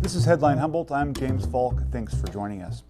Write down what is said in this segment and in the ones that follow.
This is Headline Humboldt. I'm James Faulk. Thanks for joining us.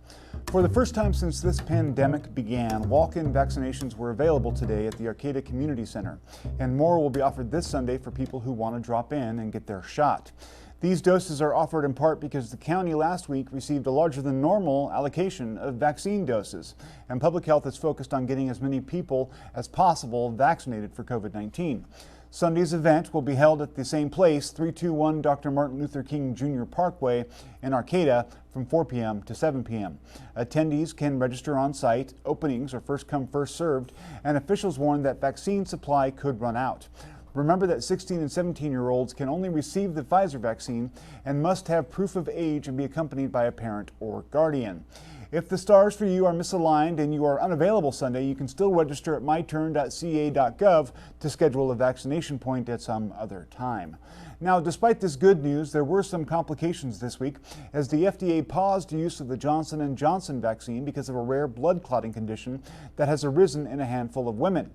For the first time since this pandemic began, walk-in vaccinations were available today at the Arcata Community Center, and more will be offered this Sunday for people who want to drop in and get their shot. These doses are offered in part because the county last week received a larger than normal allocation of vaccine doses, and public health is focused on getting as many people as possible vaccinated for COVID-19. Sunday's event will be held at the same place, 321 Dr. Martin Luther King Jr. Parkway in Arcata from 4 p.m. to 7 p.m. Attendees can register on site. Openings are first come, first served, and officials warn that vaccine supply could run out. Remember that 16 and 17-year-olds can only receive the Pfizer vaccine and must have proof of age and be accompanied by a parent or guardian. If the stars for you are misaligned and you are unavailable Sunday, you can still register at myturn.ca.gov to schedule a vaccination point at some other time. Now, despite this good news, there were some complications this week as the FDA paused use of the Johnson & Johnson vaccine because of a rare blood clotting condition that has arisen in a handful of women.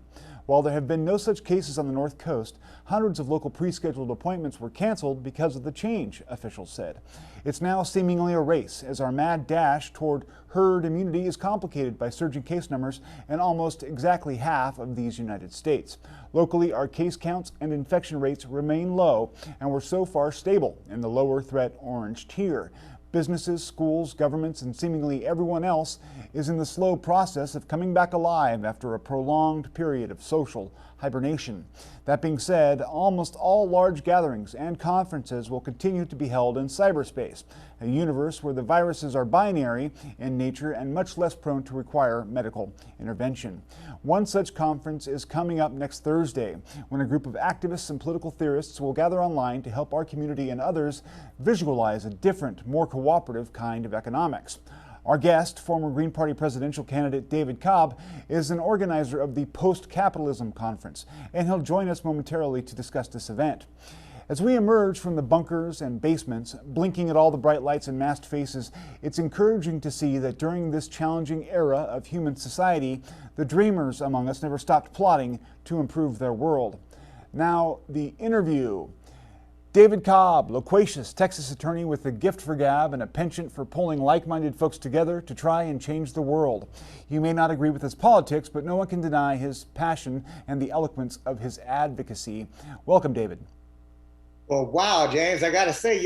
While there have been no such cases on the North Coast, hundreds of local pre-scheduled appointments were canceled because of the change, officials said. It's now seemingly a race as our mad dash toward herd immunity is complicated by surging case numbers in almost exactly half of these United States. Locally, our case counts and infection rates remain low and were so far stable in the lower threat orange tier. Businesses, schools, governments, and seemingly everyone else is in the slow process of coming back alive after a prolonged period of social hibernation. That being said, almost all large gatherings and conferences will continue to be held in cyberspace, a universe where the viruses are binary in nature and much less prone to require medical intervention. One such conference is coming up next Thursday, when a group of activists and political theorists will gather online to help our community and others visualize a different, more cooperative kind of economics. Our guest, former Green Party presidential candidate David Cobb, is an organizer of the Post Capitalism Conference, and he'll join us momentarily to discuss this event. As we emerge from the bunkers and basements, blinking at all the bright lights and masked faces, it's encouraging to see that during this challenging era of human society, the dreamers among us never stopped plotting to improve their world. Now, the interview. David Cobb, loquacious Texas attorney with a gift for gab and a penchant for pulling like-minded folks together to try and change the world. You may not agree with his politics, but no one can deny his passion and the eloquence of his advocacy. Welcome, David. Well, wow, James, I got to say,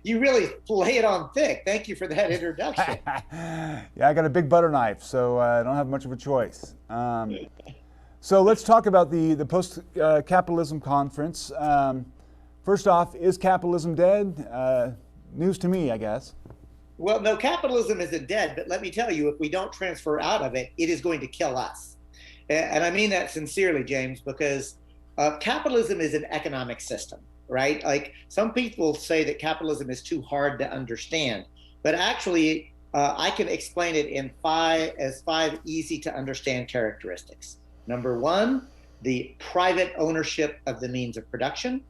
you really lay it on thick. Thank you for that introduction. Yeah, I got a big butter knife, so I don't have much of a choice. So let's talk about the Post Capitalism Conference. First off, is capitalism dead? News to me, I guess. Well, no, capitalism isn't dead, but let me tell you, if we don't transfer out of it, it is going to kill us. And I mean that sincerely, James, because capitalism is an economic system, right? Like some people say that capitalism is too hard to understand, but actually I can explain it in five easy to understand characteristics. Number one, the private ownership of the means of production.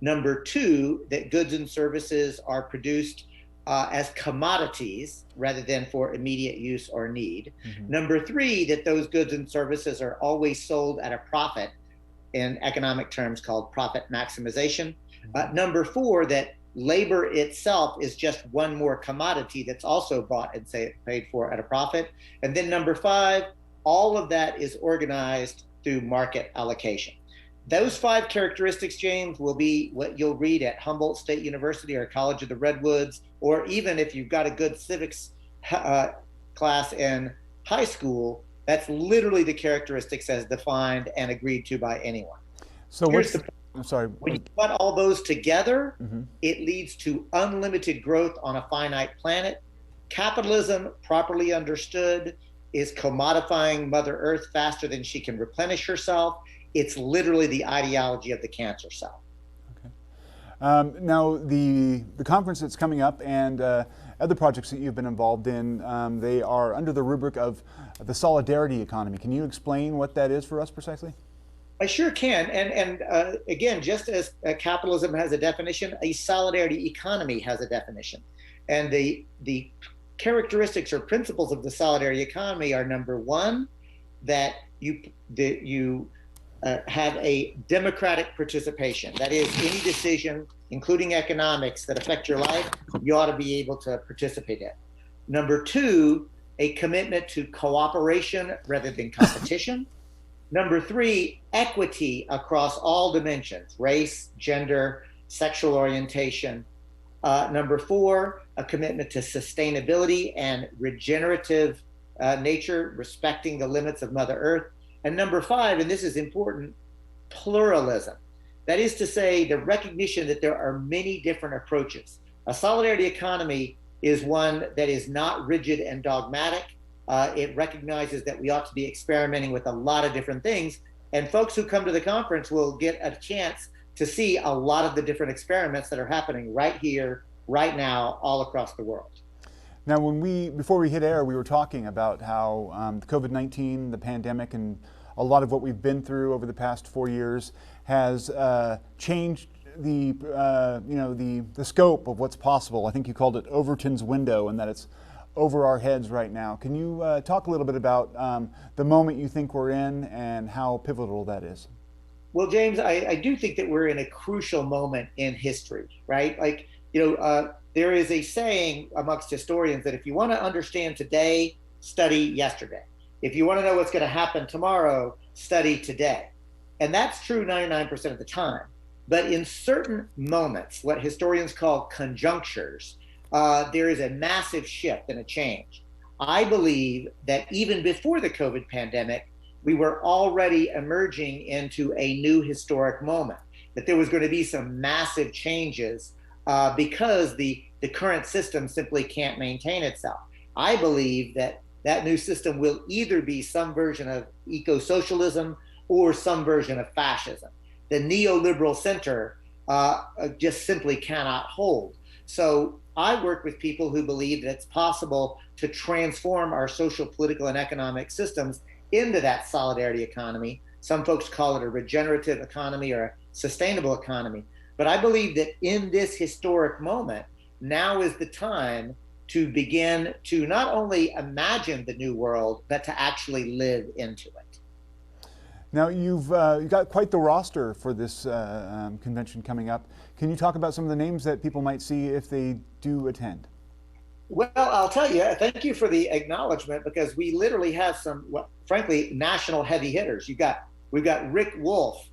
Number two, that goods and services are produced as commodities rather than for immediate use or need. Mm-hmm. Number three, that those goods and services are always sold at a profit, in economic terms called profit maximization. Number four, that labor itself is just one more commodity that's also bought and paid for at a profit. And then number five, all of that is organized through market allocation. Those five characteristics, James, will be what you'll read at Humboldt State University or College of the Redwoods, or even if you've got a good civics class in high school, that's literally the characteristics as defined and agreed to by anyone. So I'm sorry. When you put all those together, it leads to unlimited growth on a finite planet. Capitalism, properly understood, is commodifying Mother Earth faster than she can replenish herself. It's literally the ideology of the cancer cell. Okay. Now, the conference that's coming up and other projects that you've been involved in, they are under the rubric of the solidarity economy. Can you explain what that is for us precisely? I sure can. And again, just as capitalism has a definition, a solidarity economy has a definition. And the characteristics or principles of the solidarity economy are, number one, that you have a democratic participation. That is, any decision, including economics, that affect your life, you ought to be able to participate in. Number two, a commitment to cooperation rather than competition. Number three, equity across all dimensions: race, gender, sexual orientation. Number four, a commitment to sustainability and regenerative nature, respecting the limits of Mother Earth. And number five, and this is important, pluralism. That is to say, the recognition that there are many different approaches. A solidarity economy is one that is not rigid and dogmatic. It recognizes that we ought to be experimenting with a lot of different things. And folks who come to the conference will get a chance to see a lot of the different experiments that are happening right here, right now, all across the world. Now, before we hit air, we were talking about how COVID-19, the pandemic, and a lot of what we've been through over the past 4 years has changed the scope of what's possible. I think you called it Overton's window, and that it's over our heads right now. Can you talk a little bit about the moment you think we're in and how pivotal that is? Well, James, I do think that we're in a crucial moment in history, right? Like, there is a saying amongst historians that if you want to understand today, study yesterday. If you want to know what's going to happen tomorrow, study today. And that's true 99% of the time. But in certain moments, what historians call conjunctures, there is a massive shift and a change. I believe that even before the COVID pandemic, we were already emerging into a new historic moment, that there was going to be some massive changes because the current system simply can't maintain itself. I believe that that new system will either be some version of eco-socialism or some version of fascism. The neoliberal center just simply cannot hold. So I work with people who believe that it's possible to transform our social, political, and economic systems into that solidarity economy. Some folks call it a regenerative economy or a sustainable economy. But I believe that in this historic moment, now is the time to begin to not only imagine the new world, but to actually live into it. Now, you've got quite the roster for this convention coming up. Can you talk about some of the names that people might see if they do attend? Well, I'll tell you, thank you for the acknowledgement, because we literally have some, frankly, national heavy hitters. We've got Rick Wolff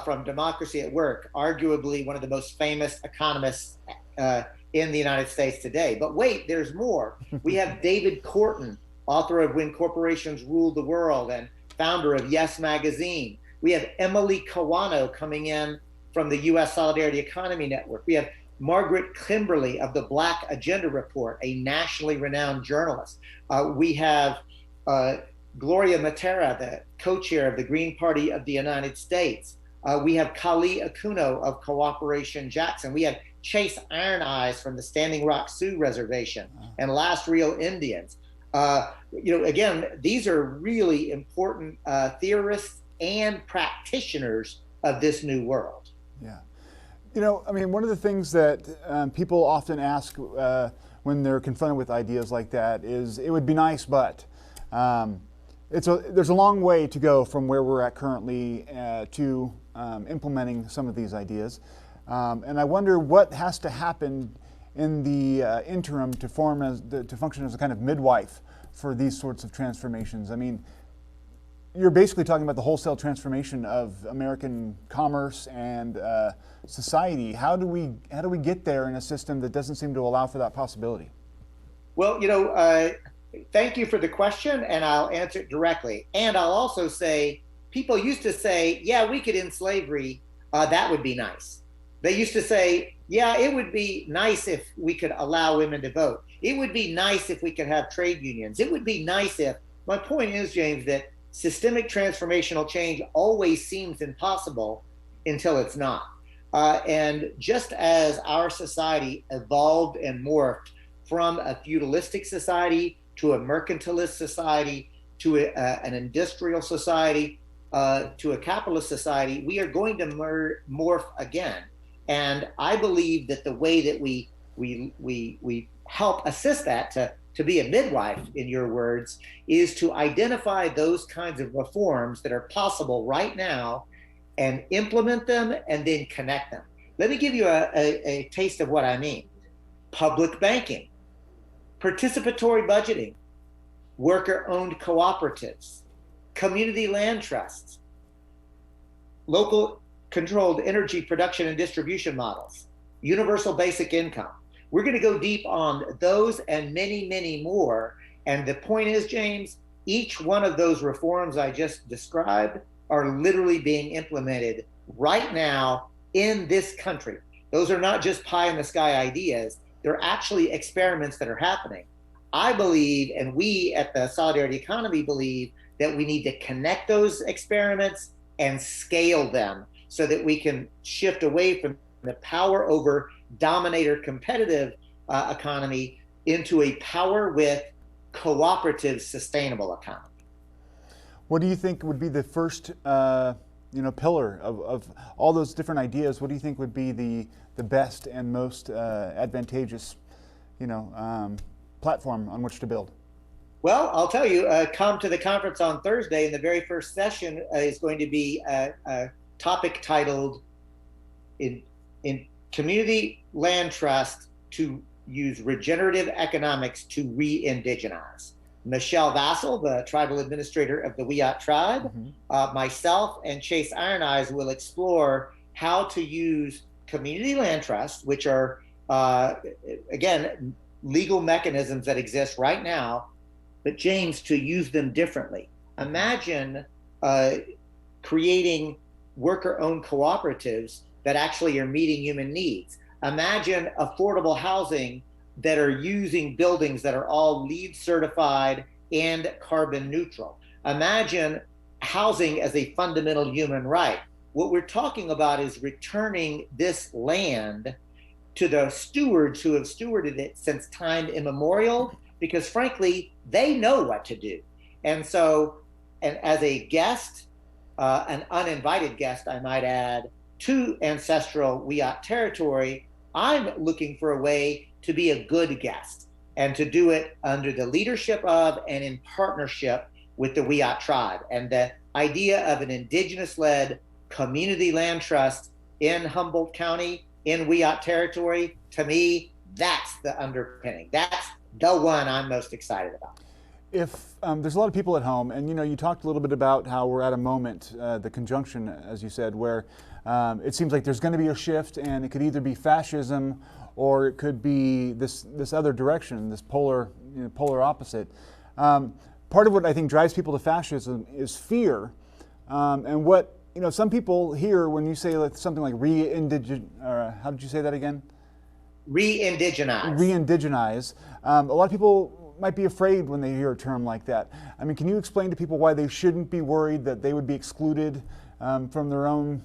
from Democracy at Work, arguably one of the most famous economists in the United States today. But wait, there's more. We have David Korten, author of When Corporations Ruled the World and founder of Yes Magazine. We have Emily Kawano coming in from the U.S. Solidarity Economy Network. We have Margaret Kimberly of the Black Agenda Report, a nationally renowned journalist. We have Gloria Matera, the co-chair of the Green Party of the United States. We have Kali Akuno of Cooperation Jackson. We have Chase Iron Eyes from the Standing Rock Sioux Reservation and Last Real Indians. Again, these are really important theorists and practitioners of this new world. Yeah. One of the things that people often ask when they're confronted with ideas like that is, it would be nice, but there's a long way to go from where we're at currently to implementing some of these ideas. And I wonder what has to happen in the interim to function as a kind of midwife for these sorts of transformations. I mean, you're basically talking about the wholesale transformation of American commerce and society. How do we get there in a system that doesn't seem to allow for that possibility? Well, thank you for the question, and I'll answer it directly. And I'll also say, people used to say, yeah, we could end slavery. That would be nice. They used to say, yeah, it would be nice if we could allow women to vote. It would be nice if we could have trade unions. It would be nice if. My point is, James, that systemic transformational change always seems impossible until it's not. And just as our society evolved and morphed from a feudalistic society to a mercantilist society to an industrial society to a capitalist society, we are going to morph again. And I believe that the way that we help assist that, to to be a midwife, in your words, is to identify those kinds of reforms that are possible right now and implement them and then connect them. Let me give you a taste of what I mean. Public banking, participatory budgeting, worker-owned cooperatives, community land trusts, local controlled energy production and distribution models, universal basic income. We're going to go deep on those and many, many more. And the point is, James, each one of those reforms I just described are literally being implemented right now in this country. Those are not just pie in the sky ideas. They're actually experiments that are happening. I believe, and we at the Solidarity Economy believe, that we need to connect those experiments and scale them so that we can shift away from the power over dominator competitive economy into a power with cooperative sustainable economy. What do you think would be the first pillar of all those different ideas? What do you think would be the best and most advantageous platform on which to build? Well, I'll tell you, come to the conference on Thursday, and the very first session is going to be a topic titled in Community Land Trust to Use Regenerative Economics to Reindigenize. Michelle Vassell, the tribal administrator of the Yurok Tribe, myself, and Chase Iron Eyes will explore how to use community land trusts, which are, again, legal mechanisms that exist right now, but James, to use them differently. Imagine creating worker-owned cooperatives that actually are meeting human needs. Imagine affordable housing that are using buildings that are all LEED certified and carbon neutral. Imagine housing as a fundamental human right. What we're talking about is returning this land to the stewards who have stewarded it since time immemorial, because frankly, they know what to do. And so, and as a guest, an uninvited guest, I might add, to ancestral Yurok territory, I'm looking for a way to be a good guest and to do it under the leadership of and in partnership with the Yurok Tribe. And the idea of an indigenous-led community land trust in Humboldt County, in Yurok territory, to me, that's the underpinning. That's the one I'm most excited about. If there's a lot of people at home, and you talked a little bit about how we're at a moment, the conjunction, as you said, where it seems like there's going to be a shift, and it could either be fascism or it could be this other direction, this polar opposite. Part of what I think drives people to fascism is fear, and what some people hear when you say something like how did you say that again? Reindigenize. Reindigenize. A lot of people might be afraid when they hear a term like that. I mean, can you explain to people why they shouldn't be worried that they would be excluded from their own,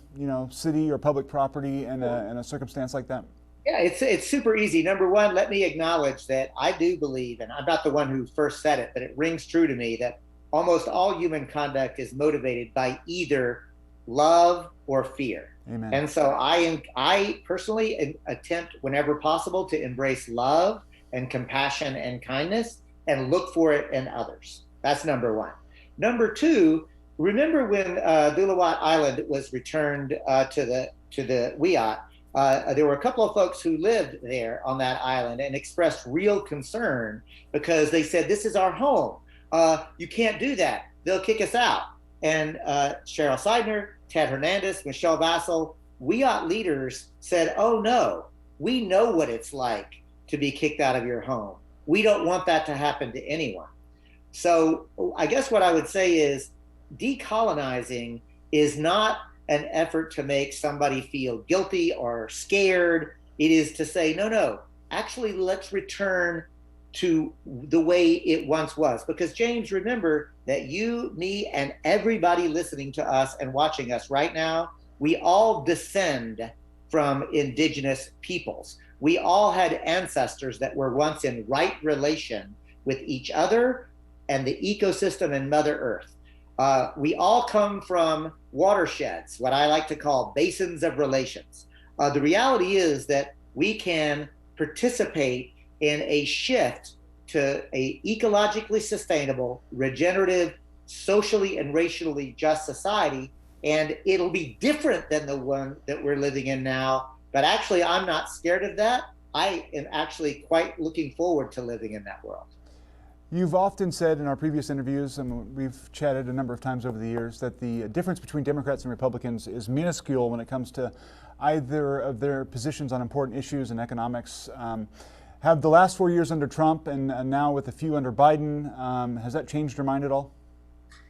city or public property in a circumstance like that? Yeah, it's super easy. Number one, let me acknowledge that I do believe, and I'm not the one who first said it, but it rings true to me, that almost all human conduct is motivated by either love or fear. Amen. And so I personally attempt whenever possible to embrace love and compassion and kindness and look for it in others. That's number one. Number two, remember when Luluwat Island was returned to the Yurok, there were a couple of folks who lived there on that island and expressed real concern because they said, this is our home. You can't do that. They'll kick us out. And Cheryl Seidner, Ted Hernandez, Michelle Vassell, Yurok leaders said, oh no, we know what it's like to be kicked out of your home. We don't want that to happen to anyone. So I guess what I would say is decolonizing is not an effort to make somebody feel guilty or scared. It is to say, no, actually let's return to the way it once was. Because James, remember that you, me, and everybody listening to us and watching us right now, we all descend from indigenous peoples. We all had ancestors that were once in right relation with each other and the ecosystem and Mother Earth. We all come from watersheds, what I like to call basins of relations. The reality is that we can participate in a shift to a ecologically sustainable, regenerative, socially and racially just society. And it'll be different than the one that we're living in now. But actually, I'm not scared of that. I am actually quite looking forward to living in that world. You've often said in our previous interviews, and we've chatted a number of times over the years, that the difference between Democrats and Republicans is minuscule when it comes to either of their positions on important issues in economics. Have the last 4 years under Trump and now with a few under Biden, has that changed your mind at all?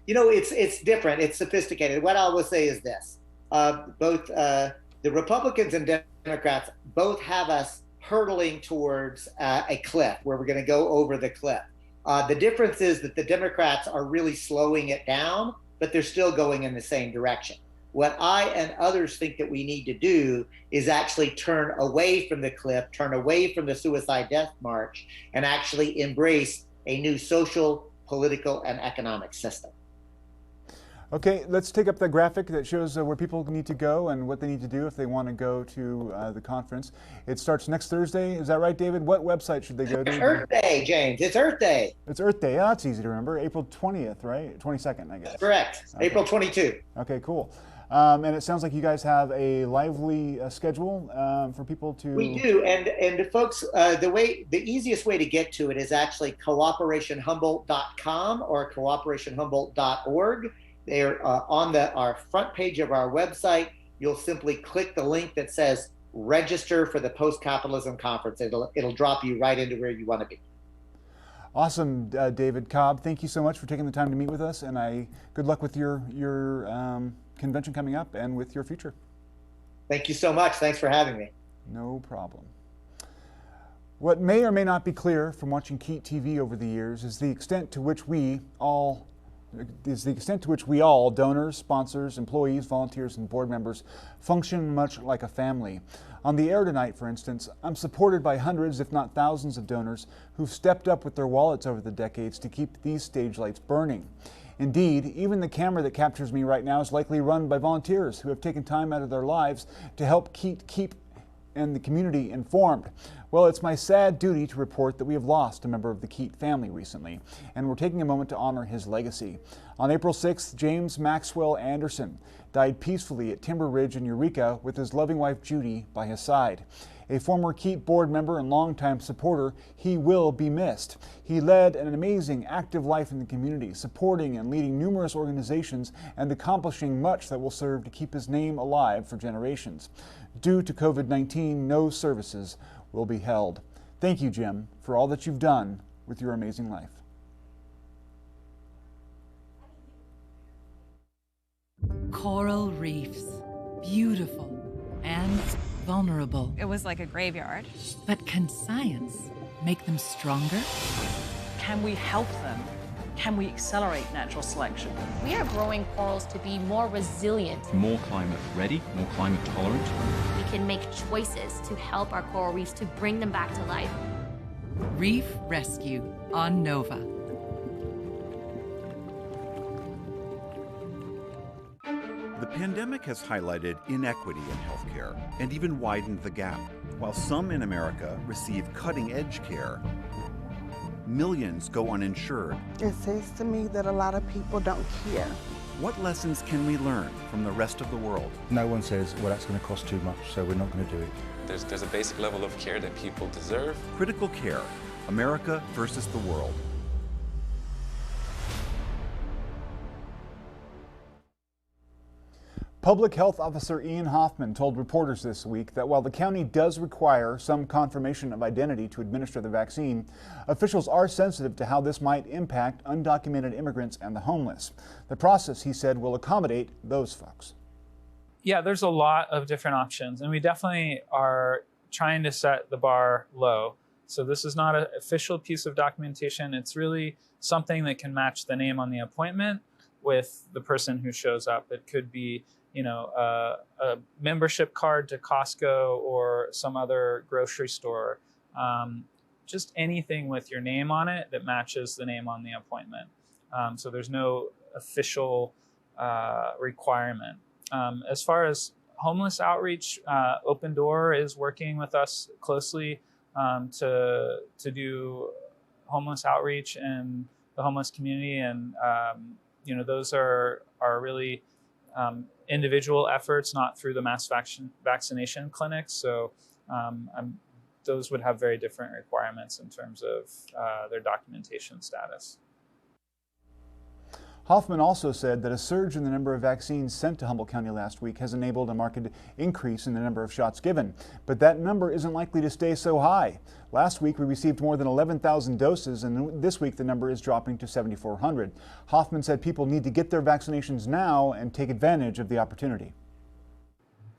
You know, it's different. It's sophisticated. What I will say is this. Both the Republicans and Democrats both have us hurtling towards a cliff where we're going to go over the cliff. The difference is that the Democrats are really slowing it down, but they're still going in the same direction. What I and others think that we need to do is actually turn away from the cliff, turn away from the suicide death march, and actually embrace a new social, political, and economic system. Okay, let's take up the graphic that shows where people need to go and what they need to do if they want to go to the conference. It starts next Thursday. Is that right, David? What website should they go to? It's Earth Day, James. It's Earth Day. It's Earth Day. Oh, that's easy to remember. April 20th, right? 22nd, I guess. Correct. Okay. April 22. Okay, cool. And it sounds like you guys have a lively schedule for people to... We do, and folks, the easiest way to get to it is actually cooperationhumboldt.com or cooperationhumboldt.org. They're on our front page of our website. You'll simply click the link that says register for the Post Capitalism Conference. It'll drop you right into where you want to be. Awesome, David. Cobb, thank you so much for taking the time to meet with us, and good luck with your convention coming up and with your future. Thank you so much. Thanks for having me. No problem. What may or may not be clear from watching KEET TV over the years is the extent to which we all, donors, sponsors, employees, volunteers, and board members, function much like a family. On the air tonight, for instance, I'm supported by hundreds, if not thousands, of donors who've stepped up with their wallets over the decades to keep these stage lights burning. Indeed, even the camera that captures me right now is likely run by volunteers who have taken time out of their lives to help keep and the community informed. Well, it's my sad duty to report that we have lost a member of the KEET family recently, and we're taking a moment to honor his legacy. On April 6th, James Maxwell Anderson died peacefully at Timber Ridge in Eureka with his loving wife Judy by his side. A former KEET board member and longtime supporter, he will be missed. He led an amazing, active life in the community, supporting and leading numerous organizations and accomplishing much that will serve to keep his name alive for generations. Due to COVID-19, no services will be held. Thank you, Jim, for all that you've done with your amazing life. Coral reefs, beautiful and vulnerable. It was like a graveyard. But can science make them stronger? Can we help them? Can we accelerate natural selection? We are growing corals to be more resilient. More climate ready, more climate tolerant. We can make choices to help our coral reefs to bring them back to life. Reef Rescue on Nova. The pandemic has highlighted inequity in healthcare and even widened the gap. While some in America receive cutting-edge care, millions go uninsured. It says to me that a lot of people don't care. What lessons can we learn from the rest of the world? No one says, well, that's going to cost too much, so we're not going to do it. There's a basic level of care that people deserve. Critical Care, America versus the world. Public Health Officer Ian Hoffman told reporters this week that while the county does require some confirmation of identity to administer the vaccine, officials are sensitive to how this might impact undocumented immigrants and the homeless. The process, he said, will accommodate those folks. Yeah, there's a lot of different options, and we definitely are trying to set the bar low. So this is not an official piece of documentation. It's really something that can match the name on the appointment with the person who shows up. It could be a membership card to Costco or some other grocery store. Just anything with your name on it that matches the name on the appointment. So there's no official requirement. As far as homeless outreach, Open Door is working with us closely to do homeless outreach in the homeless community, and those are really individual efforts, not through the mass vaccination clinics. So those would have very different requirements in terms of their documentation status. Hoffman also said that a surge in the number of vaccines sent to Humboldt County last week has enabled a marked increase in the number of shots given, but that number isn't likely to stay so high. Last week we received more than 11,000 doses, and this week the number is dropping to 7,400. Hoffman said people need to get their vaccinations now and take advantage of the opportunity.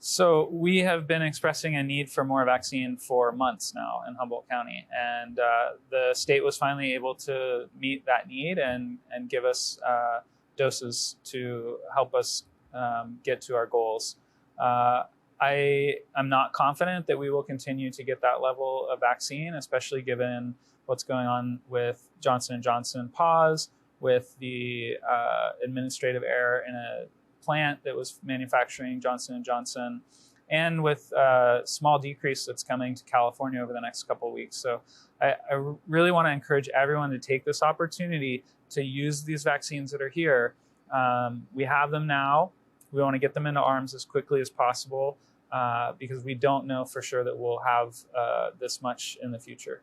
So we have been expressing a need for more vaccine for months now in Humboldt County, and the state was finally able to meet that need and give us doses to help us get to our goals. I am not confident that we will continue to get that level of vaccine, especially given what's going on with Johnson & Johnson pause, with the administrative error in a plant that was manufacturing Johnson & Johnson, and with a small decrease that's coming to California over the next couple of weeks. So I really want to encourage everyone to take this opportunity to use these vaccines that are here. We have them now. We want to get them into arms as quickly as possible because we don't know for sure that we'll have this much in the future.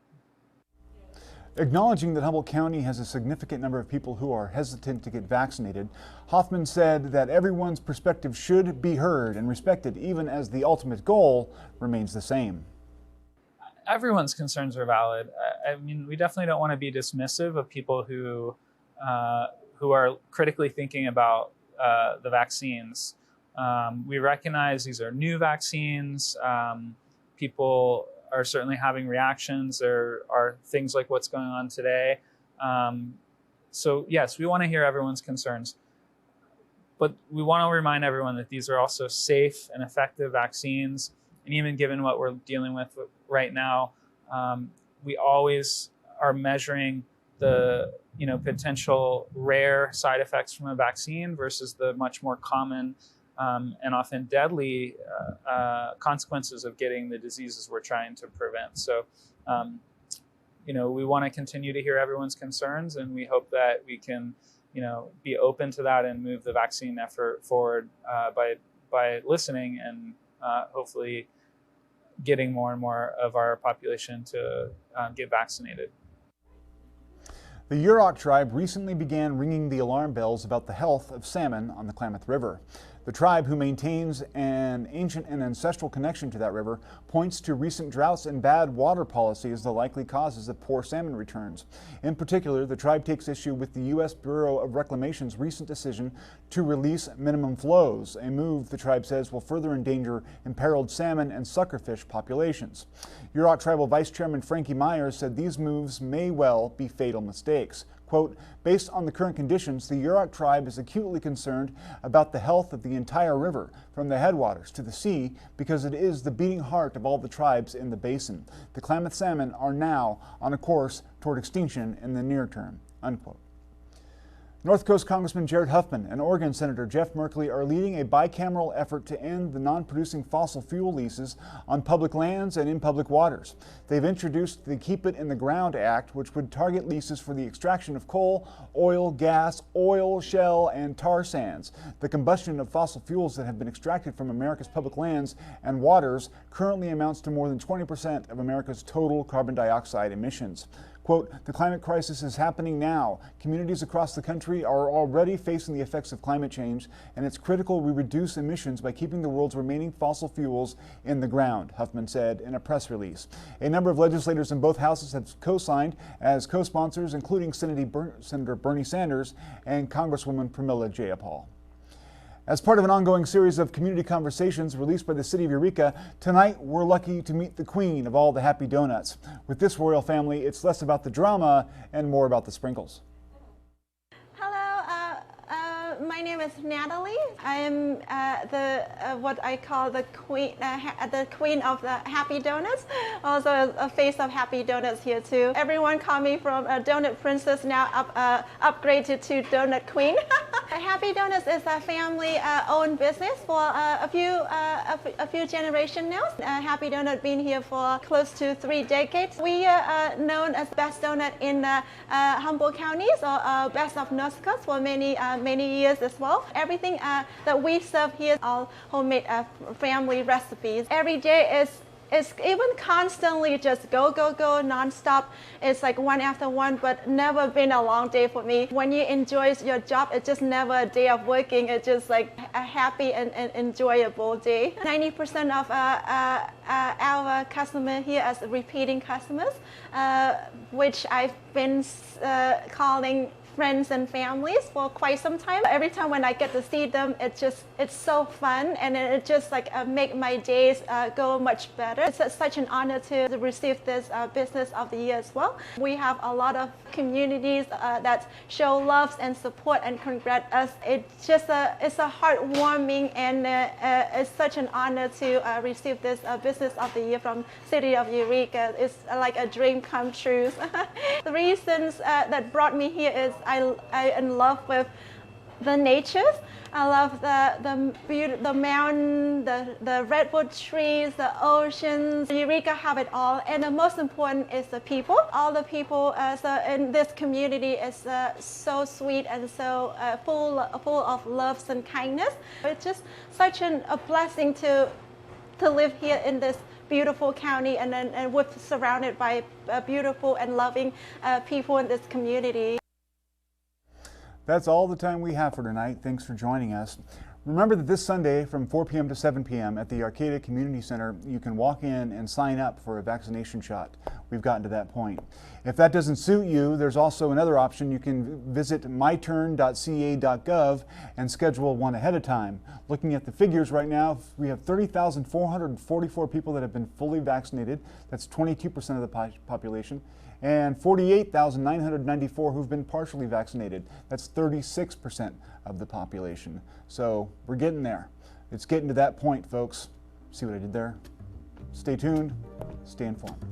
Acknowledging that Humboldt County has a significant number of people who are hesitant to get vaccinated, Hoffman said that everyone's perspective should be heard and respected, even as the ultimate goal remains the same. Everyone's concerns are valid. I mean, we definitely don't want to be dismissive of people who are critically thinking about the vaccines. We recognize these are new vaccines. People are certainly having reactions. There are things like what's going on today. So yes, we want to hear everyone's concerns, but we want to remind everyone that these are also safe and effective vaccines. And even given what we're dealing with right now, we always are measuring the potential rare side effects from a vaccine versus the much more common and often deadly consequences of getting the diseases we're trying to prevent. So, we want to continue to hear everyone's concerns, and we hope that we can, be open to that and move the vaccine effort forward by listening and hopefully getting more and more of our population to get vaccinated. The Yurok Tribe recently began ringing the alarm bells about the health of salmon on the Klamath River. The tribe, who maintains an ancient and ancestral connection to that river, points to recent droughts and bad water policy as the likely causes of poor salmon returns. In particular, the tribe takes issue with the U.S. Bureau of Reclamation's recent decision to release minimum flows, a move the tribe says will further endanger imperiled salmon and suckerfish populations. Yurok Tribal Vice Chairman Frankie Myers said these moves may well be fatal mistakes. Quote, based on the current conditions, the Yurok Tribe is acutely concerned about the health of the entire river, from the headwaters to the sea, because it is the beating heart of all the tribes in the basin. The Klamath salmon are now on a course toward extinction in the near term, unquote. North Coast Congressman Jared Huffman and Oregon Senator Jeff Merkley are leading a bicameral effort to end the non-producing fossil fuel leases on public lands and in public waters. They've introduced the Keep It in the Ground Act, which would target leases for the extraction of coal, oil, gas, oil, shell, and tar sands. The combustion of fossil fuels that have been extracted from America's public lands and waters currently amounts to more than 20% of America's total carbon dioxide emissions. Quote, the climate crisis is happening now. Communities across the country are already facing the effects of climate change, and it's critical we reduce emissions by keeping the world's remaining fossil fuels in the ground, Huffman said in a press release. A number of legislators in both houses have co-signed as co-sponsors, including Senator Bernie Sanders and Congresswoman Pramila Jayapal. As part of an ongoing series of community conversations released by the city of Eureka, tonight we're lucky to meet the queen of all the happy donuts. With this royal family, it's less about the drama and more about the sprinkles. Hello, my name is Natalie. I am what I call the queen of the happy donuts. Also a face of happy donuts here too. Everyone call me from a donut princess now upgraded to donut queen. Happy Donuts is a family-owned business for a few generations now. Happy Donut been here for close to 3 decades. We are known as best donut in Humboldt counties or best of North Coast for many years as well. Everything that we serve here is all homemade family recipes. Every day is even constantly just go non-stop. It's like one after one, but never been a long day for me. When you enjoy your job, it's just never a day of working. It's just like a happy and enjoyable day. 90% of our customers here as repeating customers, which I've been calling friends and families for quite some time. Every time when I get to see them, it's so fun, and it just like make my days go much better. It's such an honor to receive this Business of the Year as well. We have a lot of communities that show love and support and congrat us. It's a heartwarming, and it's such an honor to receive this Business of the Year from City of Eureka. It's like a dream come true. The reasons that brought me here is I'm in love with the natures. I love the mountain, the redwood trees, the oceans. Eureka have it all, and the most important is the people. All the people in this community is so sweet and so full of love and kindness. It's just such a blessing to live here in this beautiful county, and with surrounded by beautiful and loving people in this community. That's all the time we have for tonight. Thanks for joining us. Remember that this Sunday from 4 p.m. to 7 p.m. at the Arcata Community Center, you can walk in and sign up for a vaccination shot. We've gotten to that point. If that doesn't suit you, there's also another option. You can visit myturn.ca.gov and schedule one ahead of time. Looking at the figures right now, we have 30,444 people that have been fully vaccinated. That's 22% of the population. And 48,994 who've been partially vaccinated. That's 36% of the population. So we're getting there. It's getting to that point, folks. See what I did there? Stay tuned, stay informed.